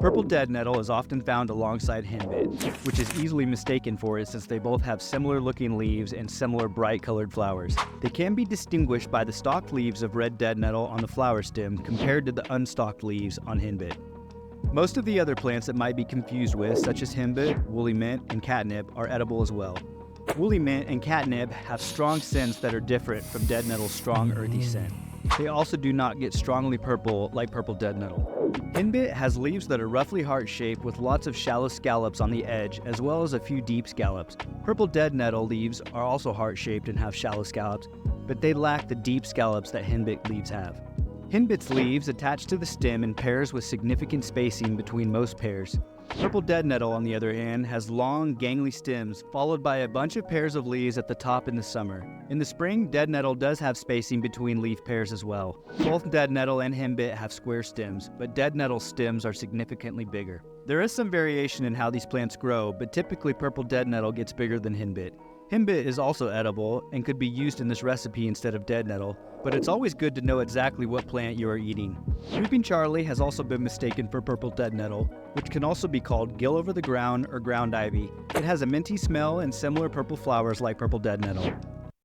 Purple dead nettle is often found alongside henbit, which is easily mistaken for it since they both have similar looking leaves and similar bright colored flowers. They can be distinguished by the stalked leaves of red dead nettle on the flower stem compared to the unstalked leaves on henbit. Most of the other plants that might be confused with, such as henbit, woolly mint, and catnip, are edible as well. Woolly mint and catnip have strong scents that are different from dead nettle's strong earthy scent. They also do not get strongly purple like purple dead nettle. Henbit has leaves that are roughly heart-shaped with lots of shallow scallops on the edge as well as a few deep scallops. Purple dead nettle leaves are also heart-shaped and have shallow scallops, but they lack the deep scallops that henbit leaves have. Henbit's leaves attach to the stem in pairs with significant spacing between most pairs. Purple dead nettle, on the other hand, has long, gangly stems, followed by a bunch of pairs of leaves at the top in the summer. In the spring, dead nettle does have spacing between leaf pairs as well. Both dead nettle and henbit have square stems, but dead nettle's stems are significantly bigger. There is some variation in how these plants grow, but typically purple dead nettle gets bigger than henbit. Henbit is also edible and could be used in this recipe instead of dead nettle, but it's always good to know exactly what plant you are eating. Weeping Charlie has also been mistaken for purple dead nettle, which can also be called gill over the ground or ground ivy. It has a minty smell and similar purple flowers like purple dead nettle.